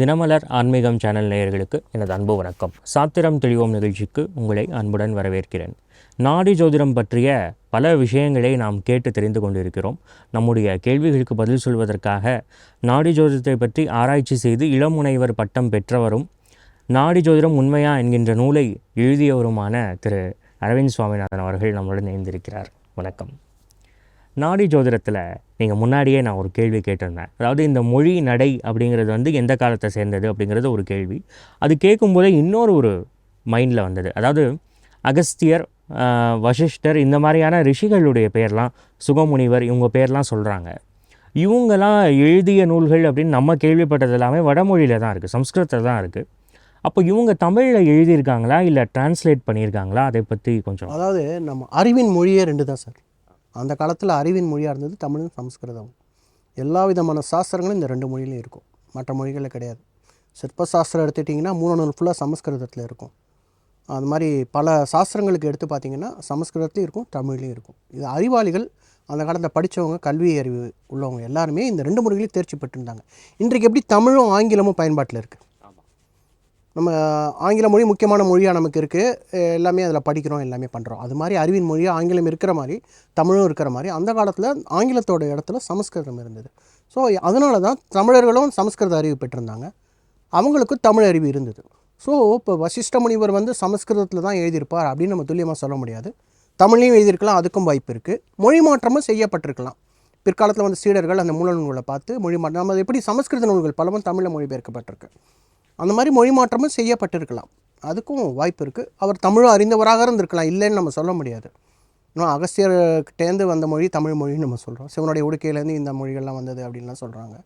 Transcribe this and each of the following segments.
தினமலர் ஆன்மீகம் சேனல் நேயர்களுக்கு எனது அன்பு வணக்கம். சாத்திரம் தெளிவோம் நிகழ்ச்சிக்கு உங்களை அன்புடன் வரவேற்கிறேன். நாடி ஜோதிடம் பற்றிய பல விஷயங்களை நாம் கேட்டு தெரிந்து கொண்டிருக்கிறோம். நம்முடைய கேள்விகளுக்கு பதில் சொல்வதற்காக நாடி ஜோதிடத்தை பற்றி ஆராய்ச்சி செய்து இளமுனைவர் பட்டம் பெற்றவரும் நாடி ஜோதிடம் உண்மையா என்கின்ற நூலை எழுதியவருமான திரு அரவிந்த் சுவாமிநாதன் அவர்கள் நம்முடன் இணைந்திருக்கிறார். வணக்கம். நாடி ஜோதிடத்தில் நீங்கள் முன்னாடியே நான் ஒரு கேள்வி கேட்டிருந்தேன். அதாவது இந்த மொழி நடை அப்படிங்கிறது எந்த காலத்தை சேர்ந்தது அப்படிங்கிறது ஒரு கேள்வி. அது கேட்கும்போதே இன்னொரு மைண்டில் வந்தது. அதாவது அகஸ்தியர், வசிஷ்டர், இந்த மாதிரியான ரிஷிகளுடைய பேர்லாம், சுகமுனிவர், இவங்க பேர்லாம் சொல்கிறாங்க. இவங்கெல்லாம் எழுதிய நூல்கள் அப்படின்னு நம்ம கேள்விப்பட்டது எல்லாமே வடமொழியில் தான் இருக்குது, சம்ஸ்கிருதத்தில் தான் இருக்குது. அப்போ இவங்க தமிழில் எழுதியிருக்காங்களா இல்லை டிரான்ஸ்லேட் பண்ணியிருக்காங்களா? அதை பற்றி கொஞ்சம். அதாவது நம்ம அறிவின் மொழியே ரெண்டு தான் சார். அந்த காலத்தில் அறிவின் மொழியாக இருந்தது தமிழும் சமஸ்கிருதம். எல்லா விதமான சாஸ்திரங்களும் இந்த ரெண்டு மொழியிலையும் இருக்கும், மற்ற மொழிகளில் கிடையாது. சிற்பசாஸ்திரம் எடுத்துட்டிங்கன்னா மூணு ஃபுல்லாக சமஸ்கிருதத்தில் இருக்கும். அது மாதிரி பல சாஸ்திரங்களுக்கு எடுத்து பார்த்திங்கன்னா சமஸ்கிருதத்துலையும் இருக்கும், தமிழ்லையும் இருக்கும். இது அறிவாளிகள் அந்த காலத்தில் படித்தவங்க, கல்வி அறிவு உள்ளவங்க எல்லாருமே இந்த ரெண்டு மொழிகளையும் தேர்ச்சி பெற்றிருந்தாங்க. இன்றைக்கு எப்படி தமிழும் ஆங்கிலமும் பயன்பாட்டில் இருக்குது. நம்ம ஆங்கில மொழி முக்கியமான மொழியாக நமக்கு இருக்குது, எல்லாமே அதில் படிக்கிறோம், எல்லாமே பண்ணுறோம். அது மாதிரி அறிவின் மொழியாக ஆங்கிலம் இருக்கிற மாதிரி தமிழும் இருக்கிற மாதிரி அந்த காலத்தில் ஆங்கிலத்தோட இடத்துல சமஸ்கிருதம் இருந்தது. ஸோ அதனால தான் தமிழர்களும் சமஸ்கிருத அறிவு பெற்றிருந்தாங்க, அவங்களுக்கும் தமிழ் அறிவு இருந்தது. ஸோ இப்போ வசிஷ்ட முனிவர் சமஸ்கிருதத்தில் தான் எழுதியிருப்பார் அப்படின்னு நம்ம துல்லியமாக சொல்ல முடியாது. தமிழ்லையும் எழுதியிருக்கலாம், அதுக்கும் வாய்ப்பு இருக்குது. மொழி மாற்றமும் செய்யப்பட்டிருக்கலாம். பிற்காலத்தில் சீடர்கள் அந்த மூல நூல்களை பார்த்து மொழி மாற்றம், நம்ம எப்படி சமஸ்கிருத நூல்கள் பலவும் தமிழில் மொழிபெயர்க்கப்பட்டிருக்கு, அந்த மாதிரி மொழி மாற்றமும் செய்யப்பட்டிருக்கலாம், அதுக்கும் வாய்ப்பு இருக்குது. அவர் தமிழும் அறிந்தவராக இருந்திருக்கலாம், இல்லைன்னு நம்ம சொல்ல முடியாது. இன்னும் அகஸ்தியர்கிட்டேருந்து வந்த மொழி தமிழ் மொழின்னு நம்ம சொல்கிறோம். சிவனுடைய உடுக்கையிலேருந்து இந்த மொழிகள்லாம் வந்தது அப்படின்லாம் சொல்கிறாங்க.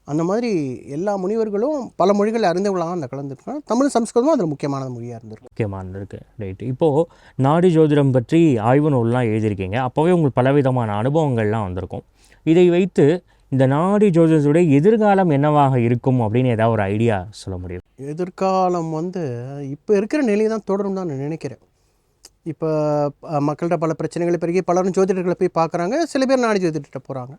அந்த மாதிரி எல்லா முனிவர்களும் பல மொழிகள் அறிந்தவர்களாக அந்த கலந்துருக்காங்க. தமிழ் சம்ஸ்கிருதமும் அதில் முக்கியமான மொழியாக இருந்திருக்கு. முக்கியமானது. ரைட்டு. இப்போது நாடி ஜோதிடம் பற்றி ஆய்வு நூல்லாம் எழுதியிருக்கீங்க. அப்போவே உங்களுக்கு பலவிதமான அனுபவங்கள்லாம் வந்திருக்கும். இதை வைத்து இந்த நாடி ஜோதிடத்துடைய எதிர்காலம் என்னவாக இருக்கும் அப்படின்னு ஏதாவது ஒரு ஐடியா சொல்ல முடியும்? எதிர்காலம் இப்போ இருக்கிற நிலையை தான் தொடரும் தான் நான் நினைக்கிறேன். இப்போ மக்கள்கிட்ட பல பிரச்சனைகள் பெருகி பலரும் ஜோதிடர்களை போய் பார்க்குறாங்க, சில பேர் நாடி ஜோதிடர்கிட்ட போகிறாங்க.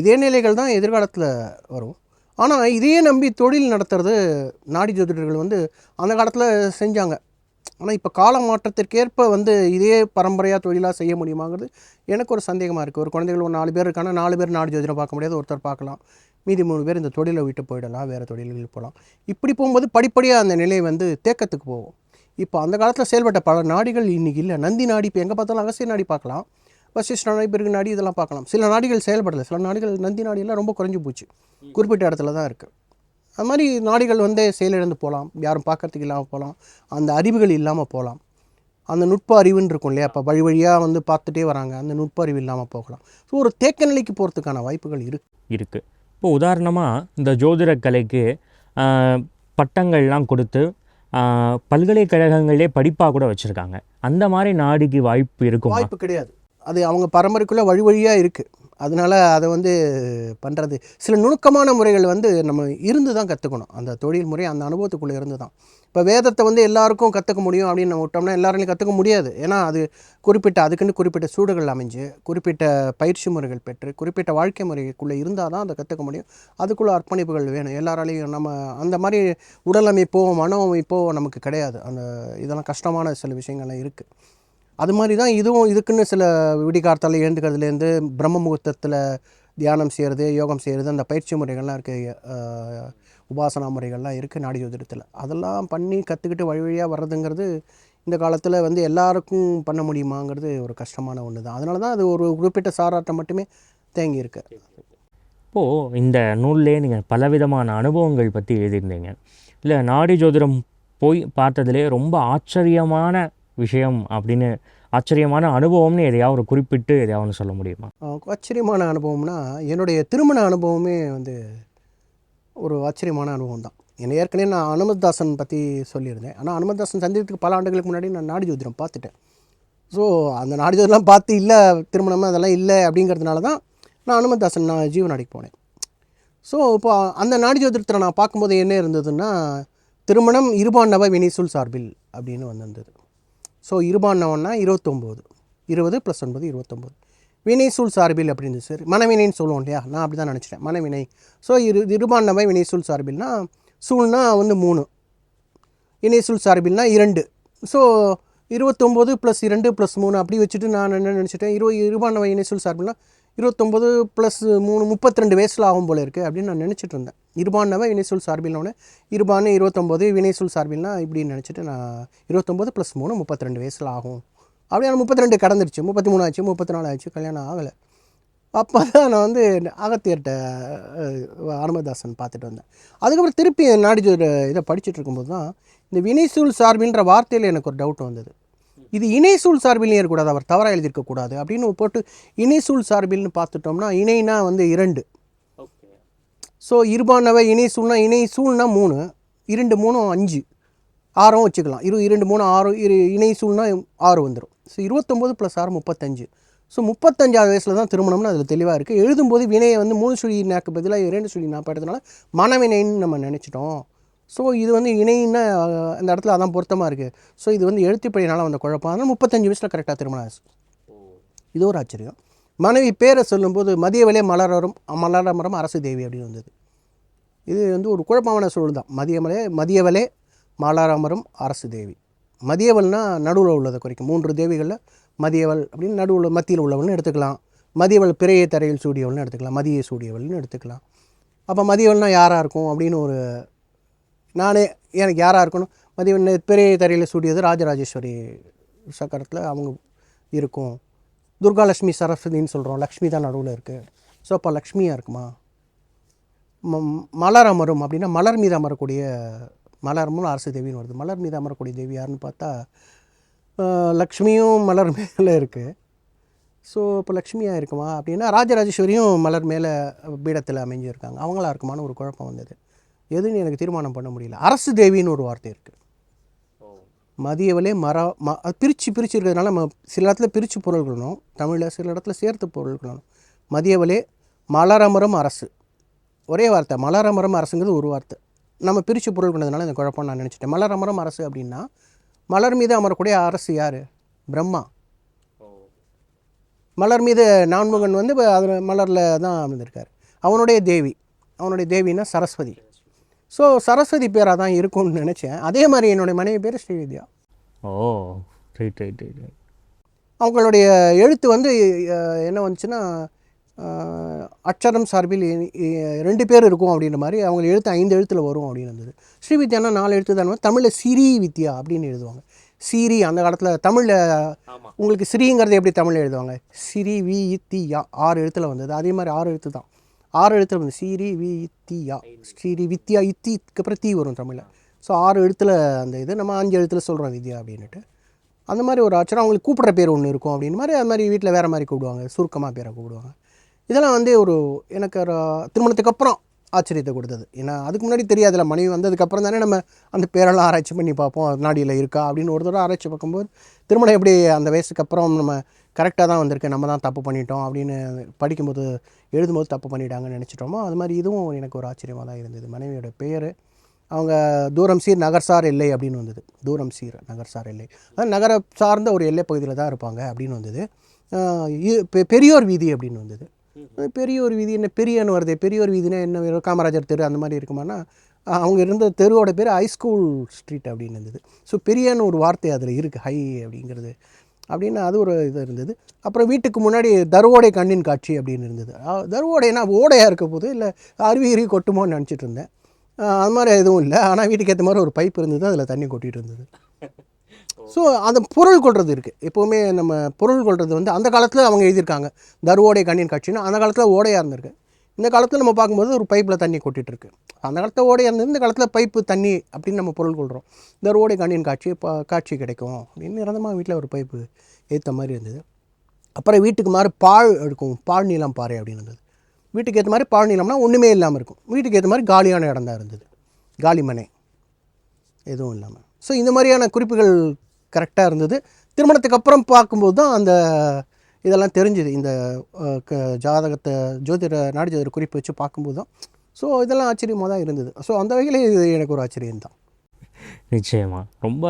இதே நிலைகள் தான் எதிர்காலத்தில் வரும். ஆனால் இதையே நம்பி தொழில் நடத்துறது நாடி ஜோதிடர்கள் அந்த காலத்தில் செஞ்சாங்க. ஆனால் இப்போ கால மாற்றத்திற்கேற்ப இதே பரம்பரையாக தொழிலாக செய்ய முடியுமாங்கிறது எனக்கு ஒரு சந்தேகமாக இருக்குது. ஒரு குழந்தைகள் ஒரு 4 பேர் இருக்காங்கன்னா 4 பேர் நாடி ஜோதிடம் பார்க்க முடியாது, ஒருத்தர் பார்க்கலாம். மீதி 3 பேர் இந்த தொழிலை விட்டு போயிடலாம், வேறு தொழில்களுக்கு போகலாம். இப்படி போகும்போது படிப்படியாக அந்த நிலை தேக்கத்துக்கு போகும். இப்போ அந்த காலத்தில் செயல்பட்ட பல நாடிகள் இன்றைக்கி இல்லை. நந்தி நாடி இப்போ எங்கே பார்த்தாலும் அகசிய நாடி பார்க்கலாம், வசிஷ்ட நாடி, பிறகு நாடி, இதெல்லாம் பார்க்கலாம். சில நாடிகள் செயல்படலை, சில நாடிகள் நந்தி நாடியெல்லாம் ரொம்ப குறைஞ்சி போச்சு, குறிப்பிட்ட இடத்துல தான் இருக்குது. அது மாதிரி நாடிகள் செயலிழந்து போகலாம், யாரும் பார்க்கறதுக்கு இல்லாமல் போகலாம், அந்த அறிவுகள் இல்லாமல் போகலாம். அந்த நுட்ப அறிவுன்னு இருக்கும் இல்லையா, இப்போ வழி வழியாக பார்த்துட்டே வராங்க, அந்த நுட்ப அறிவு இல்லாமல் போகலாம். ஸோ ஒரு தேக்க நிலைக்கு போகிறதுக்கான வாய்ப்புகள் இருக்குது. இப்போ உதாரணமாக இந்த ஜோதிட கலைக்கு பட்டங்கள்லாம் கொடுத்து பல்கலைக்கழகங்களே படிப்பாக கூட வச்சுருக்காங்க. அந்த மாதிரி நாடிக்கு வாய்ப்பு இருக்கும்? வாய்ப்பு கிடையாது. அது அவங்க பரம்பரைக்குள்ளே வழி வழியாக இருக்குது. அதனால் அதை பண்ணுறது சில நுணுக்கமான முறைகள் நம்ம இருந்து தான் கற்றுக்கணும். அந்த தொழில் முறை அந்த அனுபவத்துக்குள்ளே இருந்து தான். இப்போ வேதத்தை எல்லாருக்கும் கற்றுக்க முடியும் அப்படின்னு நம்ம விட்டோம்னா எல்லாராலையும் கற்றுக்க முடியாது. ஏன்னா அது அதுக்குன்னு குறிப்பிட்ட சூடுகள் அமைஞ்சு, குறிப்பிட்ட பயிற்சி முறைகள் பெற்று, குறிப்பிட்ட வாழ்க்கை முறைக்குள்ளே இருந்தால் தான் அதை கற்றுக்க முடியும். அதுக்குள்ளே அர்ப்பணிப்புகள் வேணும் எல்லாராலையும். நம்ம அந்த மாதிரி உடல் அமைப்போ மன அமைப்போ நமக்கு கிடையாது. இதெல்லாம் கஷ்டமான சில விஷயங்கள்லாம் இருக்குது. அது மாதிரி தான் இதுக்குன்னு சில விடிகார்த்தால் எழுந்துக்கிறதுலேருந்து பிரம்ம முகூர்த்தத்தில் தியானம் செய்கிறது, யோகம் செய்கிறது, அந்த பயிற்சி முறைகள்லாம் இருக்குது, உபாசனா முறைகள்லாம் இருக்குது நாடி ஜோதிடத்தில். அதெல்லாம் பண்ணி கற்றுக்கிட்டு வழி வழியாக வர்றதுங்கிறது இந்த காலத்தில் எல்லாருக்கும் பண்ண முடியுமாங்கிறது ஒரு கஷ்டமான ஒன்று தான். அதனால தான் அது ஒரு குறிப்பிட்ட சாராட்டம் மட்டுமே தேங்கி இருக்கு. இப்போது இந்த நூல்லே நீங்கள் பலவிதமான அனுபவங்கள் பற்றி எழுதியிருந்தீங்க. இல்லை நாடி ஜோதிடம் போய் பார்த்ததுலே ரொம்ப ஆச்சரியமான விஷயம் அப்படின்னு, ஆச்சரியமான அனுபவம்னு எதையாவது குறிப்பிட்டு எதையாவது சொல்ல முடியுமா? ஆச்சரியமான அனுபவம்னா என்னுடைய திருமண அனுபவமே ஒரு ஆச்சரியமான அனுபவம் தான். என்னை ஏற்கனவே நான் அனுமதாசன் பற்றி சொல்லியிருந்தேன். ஆனால் அனுமதாசன் சந்திக்கிறதுக்கு பல ஆண்டுகளுக்கு முன்னாடி நான் நாடி ஜோதிடம் பார்த்துட்டேன். ஸோ அந்த நாடி ஜோதிடம்லாம் பார்த்து இல்லை திருமணம் அதெல்லாம் இல்லை அப்படிங்கிறதுனால தான் நான் அனுமதாசன் ஜீவநாடிக்கு போனேன். ஸோ இப்போ அந்த நாடி ஜோதிடத்தில் நான் பார்க்கும்போது என்ன இருந்ததுன்னா, திருமணம் இருபாண்டவ வினைசூல் சார்பில் அப்படின்னு வந்திருந்தது. ஸோ இருபாண்டவன்னா 29, 20 + 9 29. வினைசூல் சார்பில் அப்படின்னு சார், மனவினைன்னு சொல்லுவோம் இல்லையா, நான் அப்படி தான் நினச்சிட்டேன், மனவினை. ஸோ இருபாண்டவை வினைசூல் சார்பில்னா சூழ்னா வந்து 3, இணை சூழ் சார்பில்னா 2. ஸோ 29 + 2 + 3 அப்படி வச்சுட்டு நான் என்ன நினச்சிட்டேன், இருபாண்டவ இணை சூழ் சார்பில்னா 29 + 3 32 வயசில் ஆகும் போல இருக்குது அப்படின்னு நான் நினச்சிட்டு இருந்தேன். இருபாண்டவ இணை சூழ் சார்பில்னோடனே இருபான்னு 29, வினை சூழ் சார்பில்னா இப்படின்னு நினச்சிட்டு நான் 29 + 3 32 வயசில் ஆகும். அப்படியே 32 கடந்துருச்சு, 33 ஆச்சு, 34 ஆச்சு, கல்யாணம் ஆகலை. அப்போ தான் நான் வந்து அகத்தியர்கிட்ட அனுமதாசன் பார்த்துட்டு வந்தேன். அதுக்கப்புறம் திருப்பி நாடி இதை படிச்சுட்டு இருக்கும்போது தான் இந்த வினைசூழ் சார்பின்ற வார்த்தையில் எனக்கு ஒரு டவுட் வந்தது. இது இணைசூழ் சார்பில்னு இருக்கக்கூடாது, அவர் தவறாக எழுதியிருக்கக்கூடாது அப்படின்னு போட்டு இணைசூழ் சார்பில்னு பார்த்துட்டோம்னா இணைனா வந்து 2. ஸோ இருபானவை இணைசூழ்னா இணைசூழ்னா 3, 2 3 5, 6 வச்சுக்கலாம். 2 3 6, இணைசூழ்னா 6 வந்துடும். ஸோ 29 + 6 35. ஸோ 35ஆவது வயசில் தான் திருமணம்னு அதில் தெளிவாக இருக்குது. எழுதும்போது வினையை வந்து 3 சுழி நாக்கு பதிலாக 2 சுழி நாக்கு எடுத்தனால மனவினைன்னு நம்ம நினச்சிட்டோம். ஸோ இது வந்து இணைன்னா அந்த இடத்துல அதான் பொருத்தமாக இருக்குது. ஸோ இது வந்து எழுத்துப்படினால வந்த குழப்பம். அதனால் 35 வயசில் கரெக்டாக திருமணம் ஆச்சு. இது ஒரு ஆச்சரியம். மனைவி பேரை சொல்லும்போது மதியவளே மலரமரம் அரசு தேவி அப்படின்னு வந்தது. இது வந்து ஒரு குழப்பமான சூழல் தான். மதியவளே மலரமரம் அரசு தேவி. மதியவள்னா நடுவில் உள்ளதை குறிக்கும். 3 தேவிகளில் மதியவள் அப்படின்னு நடுவில் மத்தியில் உள்ளவள்னு எடுத்துக்கலாம். மதியவள் பிறையை தரையில் சூடியவள்னு எடுத்துக்கலாம். மதியை சூடியவள்னு எடுத்துக்கலாம். அப்போ மதியவள்னால் யாராக இருக்கும் அப்படின்னு ஒரு நானே எனக்கு யாராக இருக்கணும், மதியவள் பிறையை தரையில் சூடியது ராஜராஜேஸ்வரி சக்கரத்தில் அவங்க இருக்கும். துர்காலட்சுமி சரஸ்வதின்னு சொல்கிறோம், லக்ஷ்மி தான் நடுவில் இருக்குது. ஸோ அப்போ லக்ஷ்மியாக இருக்குமா? மலர் அமரும் அப்படின்னா மலர் மீது அமரக்கூடிய மலர்மும் அரசு தேவின்னு வருது. மலர் மீது அமரக்கூடிய தேவி யாருன்னு பார்த்தா லக்ஷ்மியும் மலர் மேலே இருக்குது. ஸோ இப்போ லக்ஷ்மியாக இருக்குமா அப்படின்னா ராஜராஜேஸ்வரியும் மலர் மேலே பீடத்தில் அமைஞ்சிருக்காங்க, அவங்களா இருக்குமான்னு ஒரு குழப்பம் வந்தது. எதுன்னு எனக்கு தீர்மானம் பண்ண முடியல. அரசு தேவின்னு ஒரு வார்த்தை இருக்குது. மதியவளே பிரித்து இருக்கிறதுனால நம்ம சில இடத்துல பிரித்து பொருள் கொள்ளணும் தமிழில், சில இடத்துல சேர்த்து பொருள் கொள்ளணும். மதியவளே மலரமரம் அரசு ஒரே வார்த்தை, மலரமரம் அரசுங்கிறது ஒரு வார்த்தை. நம்ம பிரித்து பொருள் கொண்டதுனால இந்த குழப்பம் நான் நினச்சிட்டேன். மலரமரம் அரசு அப்படின்னா மலர் மீது அமரக்கூடிய அரசு யார்? பிரம்மா. மலர் மீது நான்முகன் வந்து அதில் மலரில் தான் அமர்ந்திருக்கார். அவனுடைய தேவின்னா சரஸ்வதி. ஸோ சரஸ்வதி பேராக தான் இருக்கும்னு நினச்சேன். அதே மாதிரி என்னுடைய மனைவி பேர் ஸ்ரீவித்யா. ரைட். அவங்களுடைய எழுத்து வந்து என்ன வந்துச்சுன்னா அட்சரம் சார்பில் 2 பேர் இருக்கும் அப்படின்ற மாதிரி அவங்க எழுத்து 5 எழுத்தில் வரும் அப்படின்னு இருந்தது. ஸ்ரீவித்யானா 4 எழுத்து தான். தமிழில் சிறீ வித்யா அப்படின்னு எழுதுவாங்க. சிறி அந்த காலத்தில் தமிழில் உங்களுக்கு ஸ்ரீங்கிறது எப்படி தமிழில் எழுதுவாங்க? சிறி வி இத்தி யா 6 எழுத்தில் வந்தது. அதே மாதிரி 6 எழுத்து தான். 6 எழுத்தில் வந்து சிறி வி இத்தி யா, ஸ்ரீ வித்யா, இத்திக்கு அப்புறம் தீ வரும் தமிழில். ஸோ 6 எழுத்தில் அந்த இது நம்ம 5 எழுத்தில் சொல்கிறோம் வித்யா அப்படின்ட்டு. அந்த மாதிரி ஒரு ஆச்சரம். அவங்களுக்கு கூப்பிட்ற பேர் ஒன்று இருக்கும் அப்படின்னு மாதிரி. அது மாதிரி வீட்டில் வேறு மாதிரி கூப்பிடுவாங்க, சுருக்கமாக பேரை கூப்பிடுவாங்க. இதெல்லாம் வந்து எனக்கு ஒரு திருமணத்துக்கு அப்புறம் ஆச்சரியத்தை கொடுத்தது. ஏன்னா அதுக்கு முன்னாடி தெரியாதுல்ல, மனைவி வந்ததுக்கப்புறம் தானே நம்ம அந்த பேரெல்லாம் ஆராய்ச்சி பண்ணி பார்ப்போம், நாடியில் இருக்கா அப்படின்னு ஒரு தடவை ஆராய்ச்சி பார்க்கும்போது திருமணம் எப்படி அந்த வயசுக்கு அப்புறம் நம்ம கரெக்டாக தான் வந்திருக்கு, நம்ம தான் தப்பு பண்ணிட்டோம் அப்படின்னு படிக்கும்போது எழுதும்போது தப்பு பண்ணிட்டாங்கன்னு நினச்சிட்டோமோ, அது மாதிரி இதுவும் எனக்கு ஒரு ஆச்சரியமாக தான் இருந்தது. மனைவியோட பேர் அவங்க தூரம் சீர் நகர்சார் எல்லை அப்படின்னு வந்தது. தூரம் சீர் நகர்சார் எல்லை, அதாவது நகர சார்ந்த ஒரு எல்லை பகுதியில் தான் இருப்பாங்க அப்படின்னு வந்தது. பெரியோர் வீதி அப்படின்னு வந்தது. பெரியோர் வீதி என்ன பெரியன்னு வருது? பெரியோர் வீதினா என்ன? காமராஜர் தெரு அந்த மாதிரி இருக்குமானா அவங்க இருந்த தெருவோட பேர் ஹைஸ்கூல் ஸ்ட்ரீட் அப்படின்னு இருந்தது. ஸோ பெரியன்னு ஒரு வார்த்தை அதில் இருக்குது, ஹை அப்படிங்கிறது அப்படின்னு அது ஒரு இது இருந்தது. அப்புறம் வீட்டுக்கு முன்னாடி தருவோடை கண்ணின் காட்சி அப்படின்னு இருந்தது. தருவோடைனா ஓடையாக இருக்க போது இல்லை அருவி கொட்டுமோன்னு நினச்சிட்டு இருந்தேன். அது மாதிரி எதுவும் இல்லை. ஆனால் வீட்டுக்கு ஏற்ற மாதிரி ஒரு பைப் இருந்தது, அதில் தண்ணி கொட்டிகிட்டு இருந்தது. ஸோ அந்த பொருள் கொள்வது இருக்குது. எப்போவுமே நம்ம பொருள் கொள்வது வந்து அந்த காலத்தில் அவங்க எழுதியிருக்காங்க தருவோடை கண்ணின் காட்சின்னு. அந்த காலத்தில் ஓடையாக இருந்திருக்கு. இந்த காலத்தில் நம்ம பார்க்கும்போது ஒரு பைப்பில் தண்ணி கொட்டிகிட்டு இருக்குது. அந்த காலத்தில் ஓடையாக இருந்தது, இந்த காலத்தில் பைப்பு தண்ணி அப்படின்னு நம்ம பொருள் கொள்கிறோம். தருவோடை கண்ணின் காட்சி கிடைக்கும் அப்படின்னு நிரந்தரமாக வீட்டில் ஒரு பைப்பு ஏற்ற மாதிரி இருந்தது. அப்புறம் வீட்டுக்கு மாதிரி பால் எடுக்கும், பால் நீளம் பாறை அப்படின்னு இருந்தது. வீட்டுக்கு ஏற்ற மாதிரி பால் நீளம்னா ஒன்றுமே இல்லாமல் இருக்கும். வீட்டுக்கு ஏற்ற மாதிரி காலியான இடம் தான் இருந்தது, காலிமனை எதுவும் இல்லாமல். ஸோ இந்த மாதிரியான குறிப்புகள் கரெக்டாக இருந்தது. திருமணத்துக்கு அப்புறம் பார்க்கும்போது தான் அந்த இதெல்லாம் தெரிஞ்சுது. இந்த ஜாதகத்தை நாடி ஜோதிட குறிப்பு வச்சு பார்க்கும்போது தான். ஸோ இதெல்லாம் ஆச்சரியமாக தான் இருந்தது. ஸோ அந்த வகையில் இது எனக்கு ஒரு ஆச்சரியம்தான். நிச்சயமாக ரொம்ப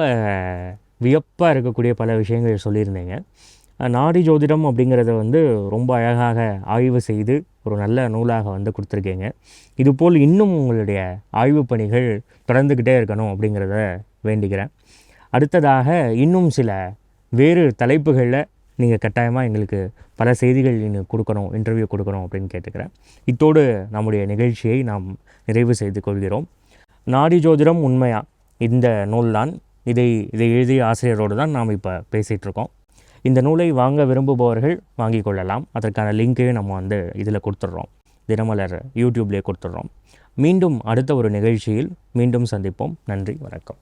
வியப்பாக இருக்கக்கூடிய பல விஷயங்கள் சொல்லியிருந்தீங்க. நாடி ஜோதிடம் அப்படிங்கிறத வந்து ரொம்ப அழகாக ஆய்வு செய்து ஒரு நல்ல நூலாக வந்து கொடுத்துருக்கீங்க. இதுபோல் இன்னும் உங்களுடைய ஆய்வுப் பணிகள் தொடர்ந்துக்கிட்டே இருக்கணும் அப்படிங்கிறத வேண்டிக்கிறேன். அடுத்ததாக இன்னும் சில வேறு தலைப்புகளில் நீங்கள் கட்டாயமாக எங்களுக்கு பல செய்திகள் இன்னும் கொடுக்கணும், இன்டர்வியூ கொடுக்கணும் அப்படின்னு கேட்டுக்கிறேன். இத்தோடு நம்முடைய நிகழ்ச்சியை நாம் நிறைவு செய்து கொள்கிறோம். நாடி ஜோதிடம் உண்மையா இந்த நூல்தான். இதை எழுதிய ஆசிரியரோடு தான் நாம் இப்போ பேசிகிட்ருக்கோம். இந்த நூலை வாங்க விரும்புபவர்கள் வாங்கி கொள்ளலாம். அதற்கான லிங்க்கையும் நம்ம வந்து இதில் கொடுத்துட்றோம், தினமலர் யூடியூப்லேயே கொடுத்துட்றோம். மீண்டும் அடுத்த ஒரு நிகழ்ச்சியில் மீண்டும் சந்திப்போம். நன்றி, வணக்கம்.